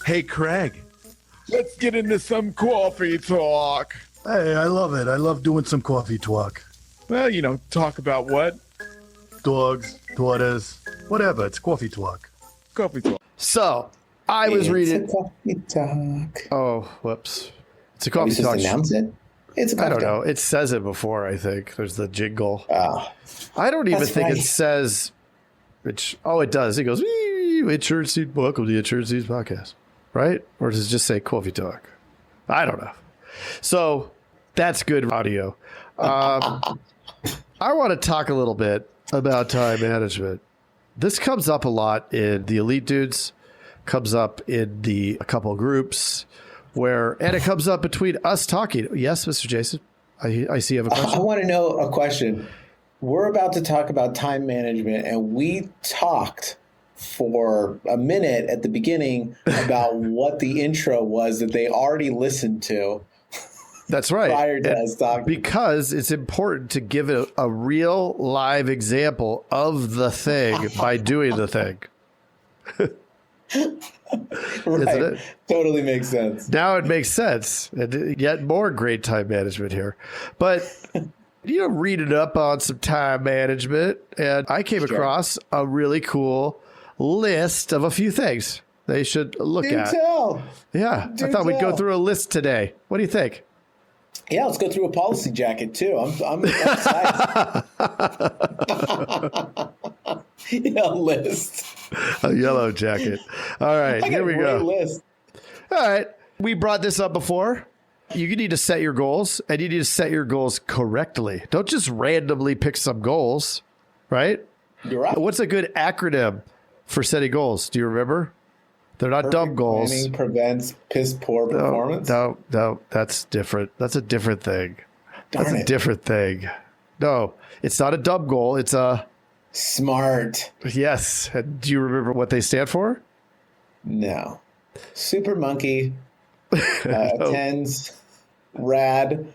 Hey, Craig, let's get into some coffee talk. Hey, I love it. I love doing some coffee talk. Well, talk about what? Dogs, daughters, whatever. It's coffee talk. Coffee talk. So, I was reading. It's a coffee talk. Oh, whoops. It's a coffee Just talk. announce it. It's a coffee I don't know. talk. It says it before, I think. There's the jingle. Oh, I don't even that's think right. it says. It does. It goes, Insurance News, welcome to the Insurance News podcast. Right? Or does it just say coffee talk? I don't know. So, that's good audio. I want to talk a little bit about time management. This comes up a lot in the Elite Dudes, comes up in a couple groups and it comes up between us talking. Yes, Mr. Jason, I see you have a question. I want to know a question. We're about to talk about time management, and we talked for a minute at the beginning about what the intro was that they already listened to. That's right. Prior to us talking. Because it's important to give it a real live example of the thing by doing the thing. Right. Isn't it? Totally makes sense. Now it makes sense. And yet more great time management here. But, reading up on some time management, and I came across a really cool list of a few things they should look Do at. tell. Yeah. Do I thought we'd go tell. through a list today. What do you think? Yeah, let's go through a policy jacket too. I'm excited. List. A yellow jacket. All right, I got here a we great go. list. All right. We brought this up before. You need to set your goals, and you need to set your goals correctly. Don't just randomly pick some goals, right? You're right. What's a good acronym for setting goals? Do you remember? They're not dumb Perfect goals. planning prevents piss poor performance. No, that's different. That's a different thing. Darn That's a it. different thing. No, it's not a dumb goal. It's a, Smart. yes. Do you remember what they stand for? No. Super monkey attends rad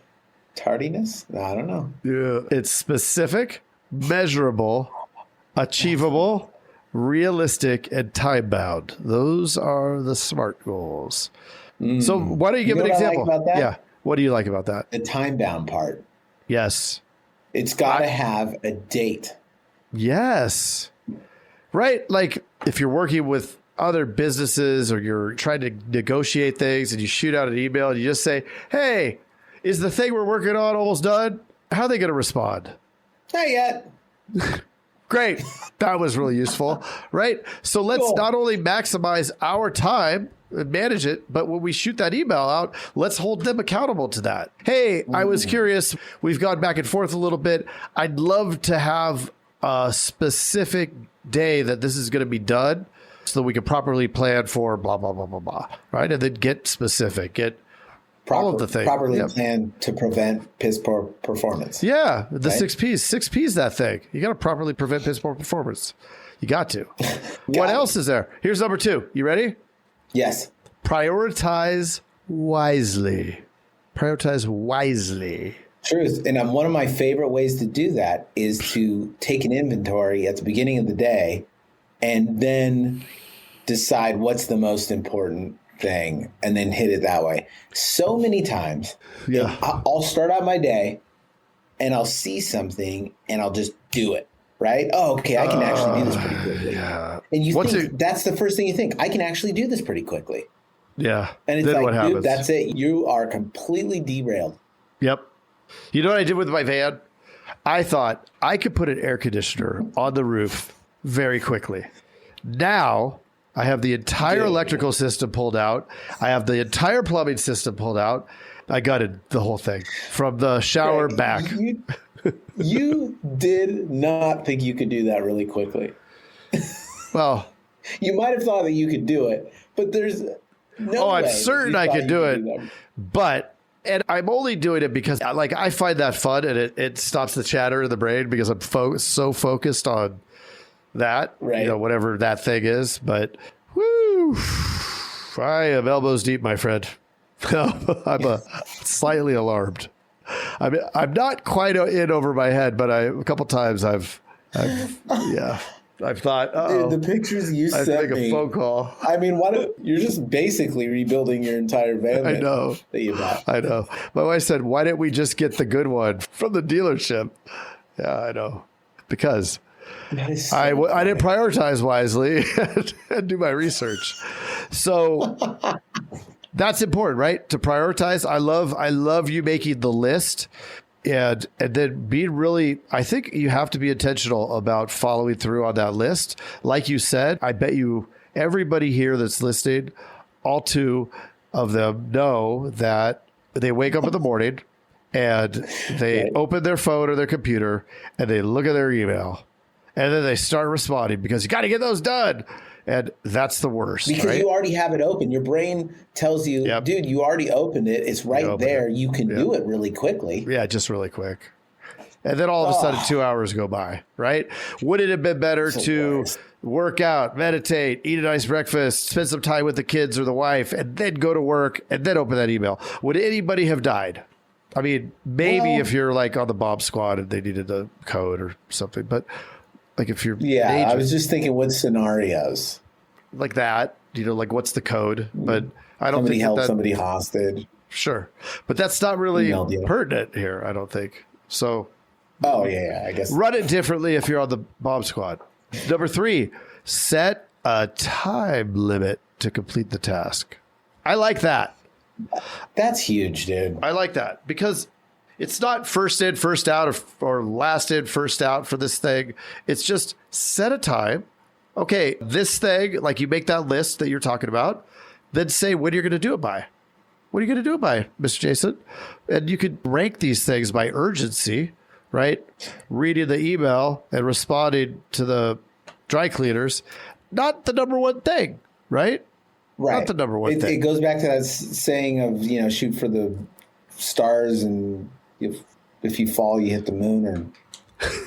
tardiness. No, I don't know. Yeah. It's specific, measurable, achievable, realistic, and time bound. Those are the SMART goals. So why don't you give You an know what I like example? about that? Yeah. What do you like about that? The time bound part. Yes. It's got to have a date. Yes. Right. Like if you're working with other businesses or you're trying to negotiate things and you shoot out an email and you just say, hey, is the thing we're working on almost done? How are they going to respond? Not yet. Great. That was really useful. Right. So let's Cool. not only maximize our time and manage it, but when we shoot that email out, let's hold them accountable to that. Hey, I was curious. We've gone back and forth a little bit. I'd love to have a specific day that this is going to be done so that we can properly plan for blah, blah, blah, blah, blah. Right. And then get specific, get all of the things. Properly Yep. planned to prevent piss poor performance. Yeah, the Right? 6 Ps. 6 Ps, that thing. You got to properly prevent piss poor performance. You got to. What it. else is there? Here's number 2. You ready? Yes. Prioritize wisely. Prioritize wisely. Truth. And one of my favorite ways to do that is to take an inventory at the beginning of the day and then decide what's the most important thing and then hit it that way. So many times, Yeah. I'll start out my day and I'll see something and I'll just do it. Right? Oh, okay. I can actually do this pretty quickly. Yeah. And you What's think that's the first thing you think. I can actually do this pretty quickly. Yeah. And it's Then like, what happens? dude, that's it. You are completely derailed. Yep. You know what I did with my van? I thought I could put an air conditioner on the roof very quickly. Now I have the entire electrical system pulled out. I have the entire plumbing system pulled out. I gutted the whole thing from the shower Greg, back. You did not think you could do that really quickly. Well, You might have thought that you could do it, but there's no way I'm that certain you I thought could you do could it, that. but and I'm only doing it because I find that fun and it stops the chatter in the brain because I'm so focused on that, Right. whatever that thing is. But woo, I am elbows deep, my friend. I'm slightly alarmed. I'm not quite in over my head, but a couple times I've yeah. I've thought, Dude, the pictures you I sent make a me. phone call. I mean, you're just basically rebuilding your entire van. I know. That you bought. I know. My wife said, why didn't we just get the good one from the dealership? Yeah, I know. Because That is so I didn't funny. prioritize wisely and do my research. So that's important, right? To prioritize. I love you making the list and then being really, I think you have to be intentional about following through on that list. Like you said, I bet you everybody here that's listening, all two of them know that they wake up in the morning and they Right. open their phone or their computer and they look at their email and then they start responding because you got to get those done. And that's the worst. Because right? you already have it open. Your brain tells you, Yep. dude, you already opened it. It's right opened there. it. You can do it really quickly. Yeah, just really quick. And then all of a sudden 2 hours go by, right? Would it have been better the to worst. work out, meditate, eat a nice breakfast, spend some time with the kids or the wife, and then go to work and then open that email? Would anybody have died? I mean, maybe Well- if you're like on the bomb squad and they needed a code or something, but like if you're Yeah, I major, was just thinking what scenarios. like that, like what's the code? But I don't Somebody think held that, somebody hostage. sure. But that's not really Email deal. pertinent here, I don't think. So Oh, yeah, I guess. run it differently if you're on the bomb squad. Number 3, set a time limit to complete the task. I like that. That's huge, dude. I like that because it's not first in, first out or last in, first out for this thing. It's just set a time. Okay, this thing, like you make that list that you're talking about, then say when you're going to do it by. What are you going to do it by, Mr. Jason? And you could rank these things by urgency, right? Reading the email and responding to the dry cleaners, not the number one thing, right? Right. Not the number one it, thing. It goes back to that saying of, shoot for the stars, and if you fall, you hit the moon, or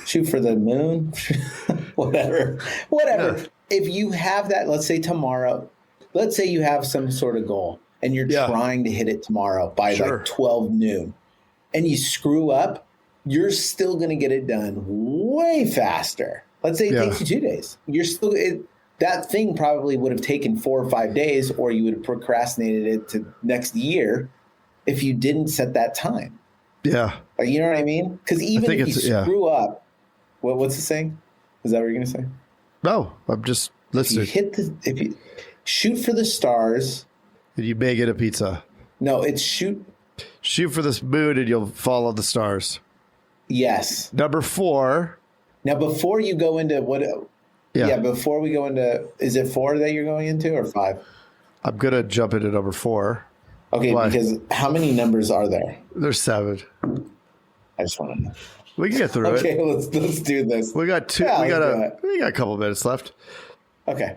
shoot for the moon. Whatever. Yeah. If you have that, let's say tomorrow, let's say you have some sort of goal and you're Yeah. trying to hit it tomorrow by Sure. like 12 noon and you screw up, you're still going to get it done way faster. Let's say it Yeah. takes you 2 days. That thing probably would have taken 4 or 5 days, or you would have procrastinated it to next year if you didn't set that time. Yeah. Like, you know what I mean? Because even think if you it's- yeah. screw up, what's the saying? Is that what you're going to say? No, I'm just If you listening. if you shoot for the stars, You may get a pizza. no, it's shoot. Shoot for this moon and you'll follow the stars. Yes. Number 4. Now, before you go into what? Yeah. Before we go into, is it 4 that you're going into or 5? I'm going to jump into number 4. Okay, Why? because how many numbers are there? There's 7. I just want to know. We can get through it. Okay, let's do this. We got 2. Yeah, we got let's do we got a couple minutes left. Okay,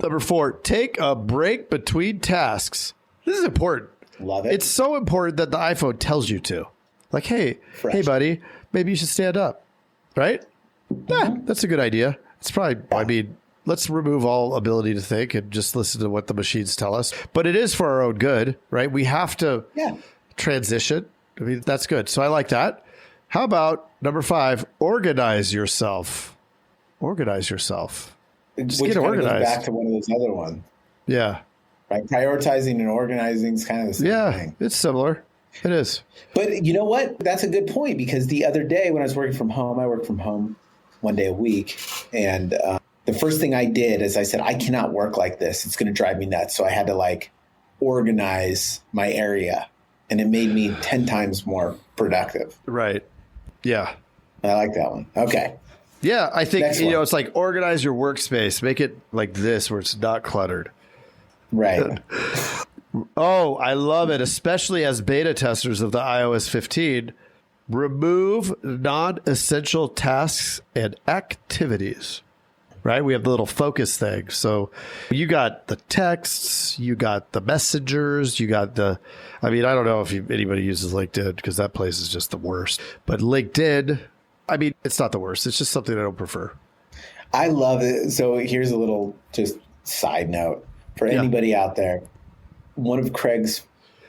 Number 4, take a break between tasks. This is important. love it. It's so important that the iPhone tells you to. Like, hey, Fresh. hey, buddy, maybe you should stand up. Right? Yeah, that's a good idea. It's probably, I mean, let's remove all ability to think and just listen to what the machines tell us. But it is for our own good, right? We have to Yeah. transition. I mean, that's good. So I like that. How about number 5, organize yourself. Organize yourself. Which get kind of goes organized. back to one of those other ones, Yeah. right? Prioritizing and organizing is kind of the same Yeah, thing. it's similar. It is. But you know what? That's a good point, because the other day when I was working from home, I work from home 1 day a week. And the first thing I did is I said, I cannot work like this. It's going to drive me nuts. So I had to organize my area, and it made me 10 times more productive. Right. Yeah. I like that one. Okay. Yeah, I think, Next one. it's like organize your workspace. Make it like this where it's not cluttered. Right. Oh, I love it, especially as beta testers of the iOS 15. Remove non-essential tasks and activities. Right? We have the little focus thing. So you got the texts, you got the messengers, you got I don't know if anybody uses LinkedIn because that place is just the worst. But LinkedIn, it's not the worst. It's just something I don't prefer. I love it. So here's a little just side note for anybody out there. One of Craig's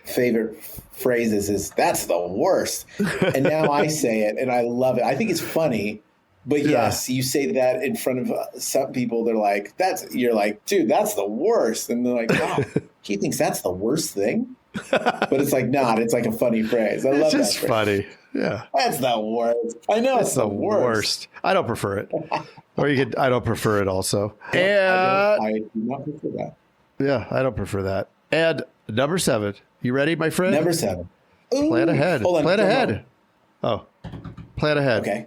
favorite phrases is, "That's the worst." And now I say it and I love it. I think it's funny, But yes, you say that in front of some people, they're like, you're like, dude, that's the worst. And they're like, wow, he thinks that's the worst thing? But it's like not. It's like a funny phrase. I love that. It's just funny. Yeah. That's the worst. I know it's the worst. I don't prefer it. Or I don't prefer it also. I do not prefer that. Yeah, I don't prefer that. And number 7. You ready, my friend? Number 7. Ooh. Plan ahead. Hold on, plan ahead. Oh, plan ahead. Okay.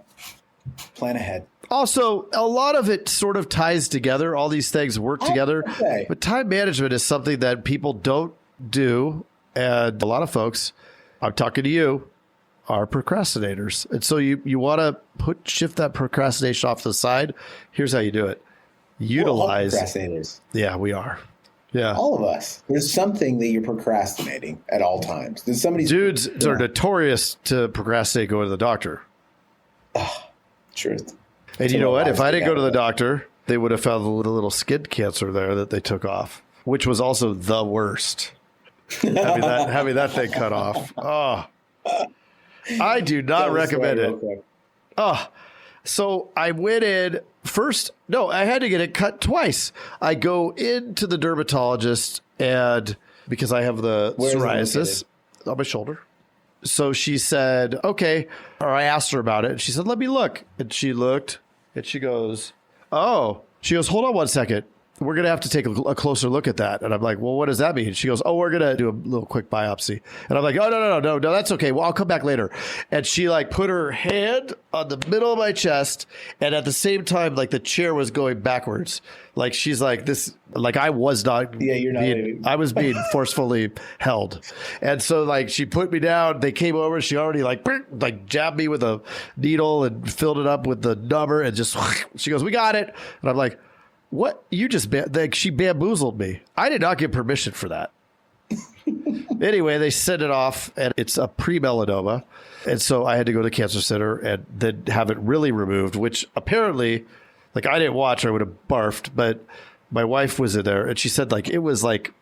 Plan ahead. Also, a lot of it sort of ties together. All these things work together. Okay. But time management is something that people don't do. And a lot of folks, I'm talking to you, are procrastinators. And so you want to shift that procrastination off to the side. Here's how you do it. Utilize. We're all procrastinators. Yeah, we are. Yeah. All of us. There's something that you're procrastinating at all times. There's somebody. Dudes are notorious to procrastinate going to the doctor. Truth. And you know what? If I didn't go to the doctor, they would have found the little skin cancer there that they took off, which was also the worst. having that thing cut off. Oh, I do not recommend it. Oh, so I went in first. No, I had to get it cut twice. I go into the dermatologist, and because I have the psoriasis on my shoulder. So she said, okay, or I asked her about it, and she said, let me look. And she looked, and she goes, hold on one second. We're going to have to take a closer look at that. And I'm like, well, what does that mean? She goes, we're going to do a little quick biopsy. And I'm like, oh, no, that's okay. Well, I'll come back later. And she like put her hand on the middle of my chest. And at the same time, like the chair was going backwards. Like she's like this, like I was not, I was being forcefully held. And so like she put me down, they came over, she already like jabbed me with a needle and filled it up with the number and just, she goes, we got it. And I'm like, what? You just, she bamboozled me. I did not get permission for that. Anyway, they sent it off and it's a pre-melanoma. And so I had to go to the cancer center and then have it really removed, which apparently, like I didn't watch, I would have barfed, but my wife was in there and she said like, it was like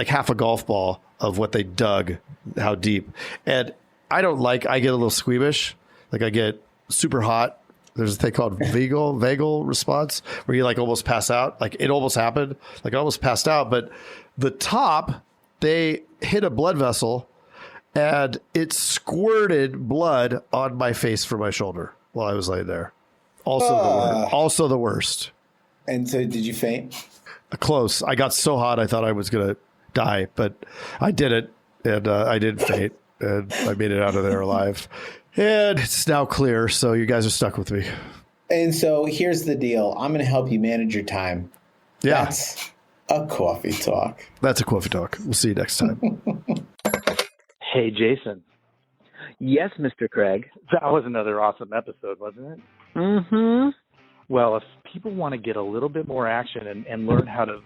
half a golf ball of what they dug, how deep. And I get a little squeamish. Like I get super hot. There's a thing called vagal response where you like almost pass out. Like it almost happened. Like I almost passed out. But the top, they hit a blood vessel and it squirted blood on my face from my shoulder while I was laying there. Also the worst. And so did you faint? Close. I got so hot I thought I was going to die, but I didn't. And I didn't faint. And I made it out of there alive. And it's now clear, so you guys are stuck with me. And so here's the deal. I'm going to help you manage your time. Yeah. That's a coffee talk. That's a coffee talk. We'll see you next time. Hey, Jason. Yes, Mr. Craig. That was another awesome episode, wasn't it? Mm-hmm. Well, if people want to get a little bit more action and learn how to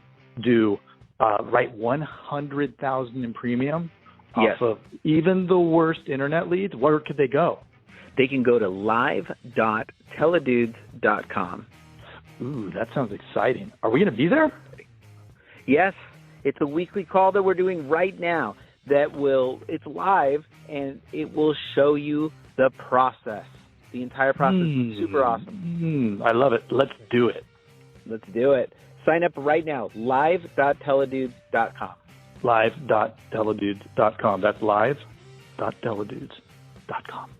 write 100,000 in premium, yes, off of even the worst internet leads, where could they go? They can go to live.teledudes.com. Ooh, that sounds exciting. Are we going to be there? Yes. It's a weekly call that we're doing right now it's live, and it will show you the process. The entire process is super awesome. I love it. Let's do it. Let's do it. Sign up right now, live.teledudes.com. live.teledudes.com. That's live.teledudes.com.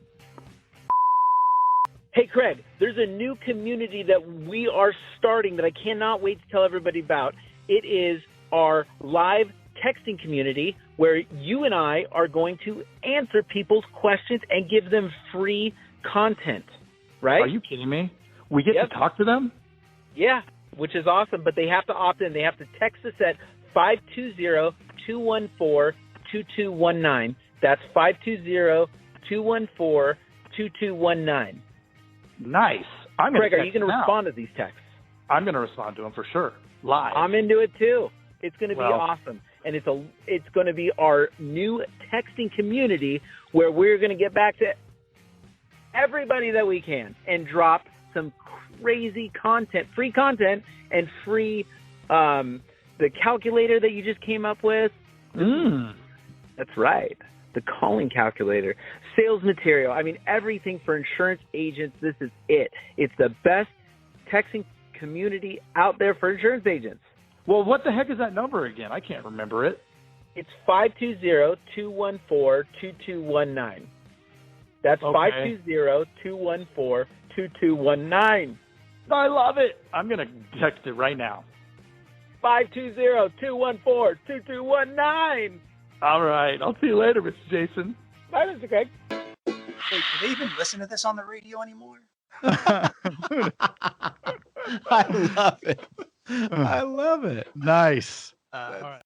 Hey, Craig, there's a new community that we are starting that I cannot wait to tell everybody about. It is our live texting community where you and I are going to answer people's questions and give them free content, right? Are you kidding me? We get to talk to them? Yeah, which is awesome, but they have to opt in. They have to text us at 520-214-2219. That's 520-214-2219. Nice. Craig, are you going to respond to these texts? I'm going to respond to them for sure. Live. I'm into it too. It's going to be awesome. And it's going to be our new texting community where we're going to get back to everybody that we can and drop some crazy content, free content, and free the calculator that you just came up with. That's right. The calling calculator. sales material. I mean, everything for insurance agents. This is it. It's the best texting community out there for insurance agents. Well, what the heck is that number again? I can't remember it. It's 520-214-2219. That's Okay. 520-214-2219. I love it. I'm going to text it right now. 520-214-2219. All right. I'll see you later, Mr. Jason. Bye, Mr. Craig. Wait, do they even listen to this on the radio anymore? I love it. I love it. Nice. All right.